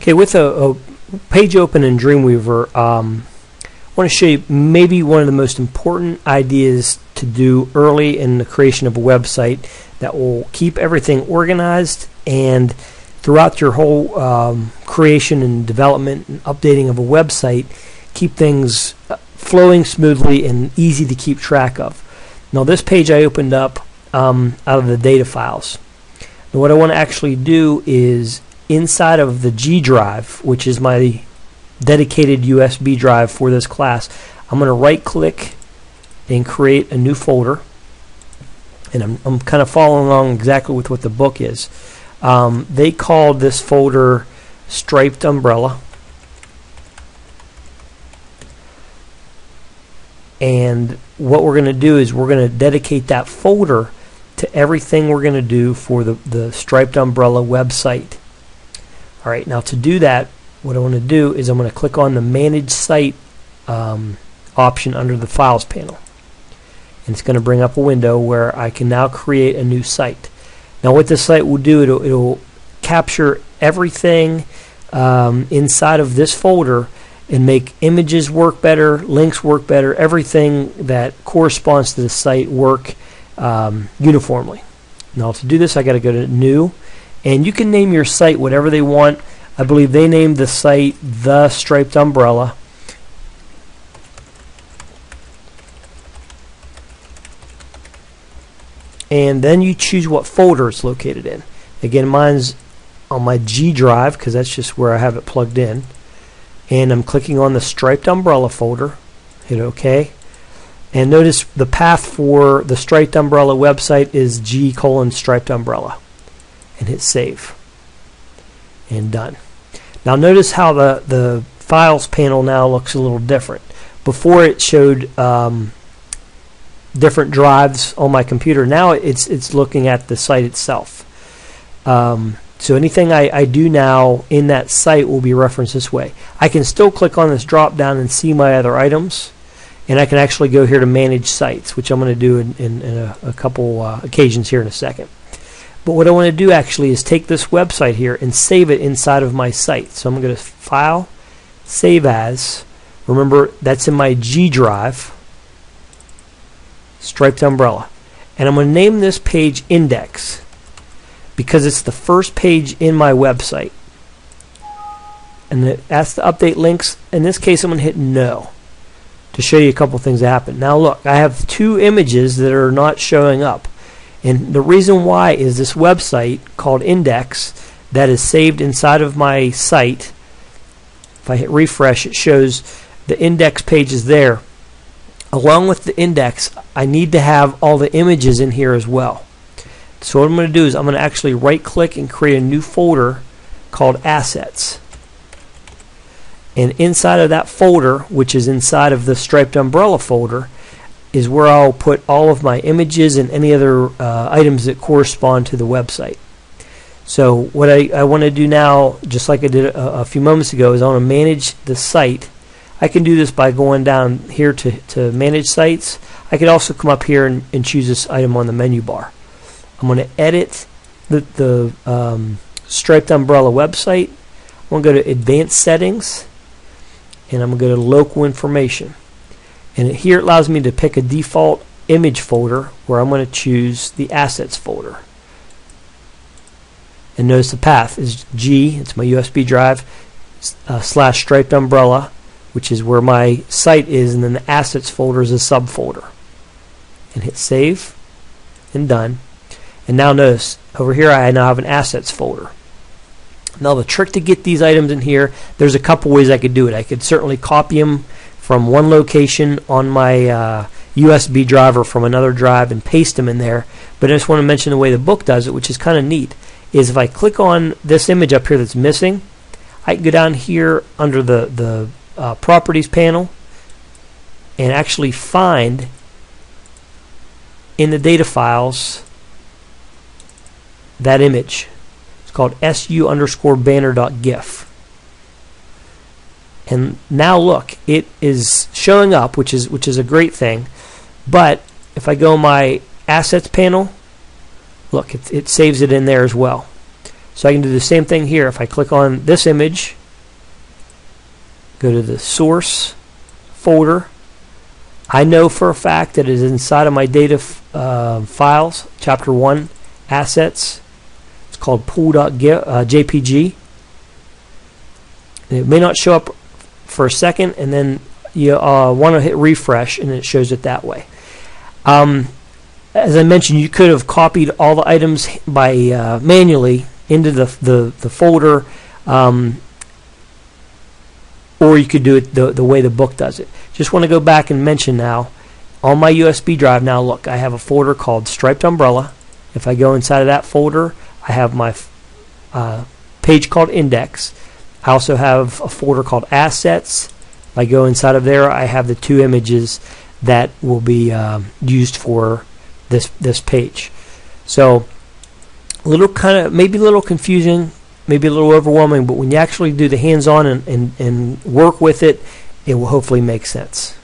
Okay, with a page open in Dreamweaver, I want to show you maybe one of the most important ideas to do early in the creation of a website that will keep everything organized, and throughout your whole creation and development and updating of a website, keep things flowing smoothly and easy to keep track of. Now, this page I opened up out of the data files. Now, what I want to actually do is inside of the G drive, which is my dedicated USB drive for this class, I'm going to right click and create a new folder, and I'm kind of following along exactly with what the book is. They called this folder Striped Umbrella, and what we're going to do is we're going to dedicate that folder to everything we're going to do for the Striped Umbrella website. Alright, now to do that, what I want to do is I'm going to click on the Manage Site option under the Files panel. And it's going to bring up a window where I can now create a new site. Now what this site will do, it'll capture everything inside of this folder and make images work better, links work better, everything that corresponds to the site work uniformly. Now to do this, I got to go to New, and you can name your site whatever they want. I believe they named the site The Striped Umbrella. And then you choose what folder it's located in. Again, mine's on my G drive because that's just where I have it plugged in. And I'm clicking on the Striped Umbrella folder. Hit OK. And notice the path for the Striped Umbrella website is G:"Striped Umbrella. And hit Save. And done. Now notice how the Files panel now looks a little different. Before it showed different drives on my computer. Now it's looking at the site itself. So anything I do now in that site will be referenced this way. I can still click on this drop down and see my other items, and I can actually go here to Manage Sites, which I'm going to do in a couple occasions here in a second. But what I want to do actually is take this website here and save it inside of my site. So I'm going to go to File, Save As. Remember, that's in my G drive, Striped Umbrella. And I'm going to name this page Index because it's the first page in my website. And it asks to update links. In this case, I'm going to hit No to show you a couple things that happen. Now look, I have two images that are not showing up. And the reason why is this website called Index that is saved inside of my site. If I hit refresh, it shows the index page is there. Along with the index, I need to have all the images in here as well. So what I'm going to do is I'm going to actually right click and create a new folder called Assets. And inside of that folder, which is inside of the Striped Umbrella folder, is where I'll put all of my images and any other items that correspond to the website. So what I want to do now, just like I did a few moments ago, is I want to manage the site. I can do this by going down here to Manage Sites. I could also come up here and choose this item on the menu bar. I'm going to edit the Striped Umbrella website. I'm going to go to Advanced Settings, and I'm going to go to Local Information. And here it allows me to pick a default image folder where I'm going to choose the Assets folder. And notice the path is G, it's my USB drive, / Striped Umbrella, which is where my site is, and then the Assets folder is a subfolder. And hit Save, and done. And now notice, over here I now have an Assets folder. Now the trick to get these items in here, there's a couple ways I could do it. I could certainly copy them from one location on my USB drive or from another drive and paste them in there. But I just want to mention the way the book does it, which is kind of neat, is if I click on this image up here that's missing, I can go down here under the Properties panel and actually find in the data files that image. It's called su_banner.gif. And now look, it is showing up, which is a great thing. But if I go my Assets panel, look, it saves it in there as well. So I can do the same thing here. If I click on this image, go to the source folder, I know for a fact that it is inside of my data files, chapter 1 assets. It's called pool.jpg. It may not show up for a second, and then you want to hit refresh and it shows it that way. As I mentioned, you could have copied all the items by manually into the folder, or you could do it the way the book does it. Just want to go back and mention now, on my USB drive now, look, I have a folder called Striped Umbrella. If I go inside of that folder, I have my page called Index. I also have a folder called Assets. If I go inside of there, I have the 2 images that will be used for this page. So maybe a little confusing, maybe a little overwhelming, but when you actually do the hands-on and work with it, it will hopefully make sense.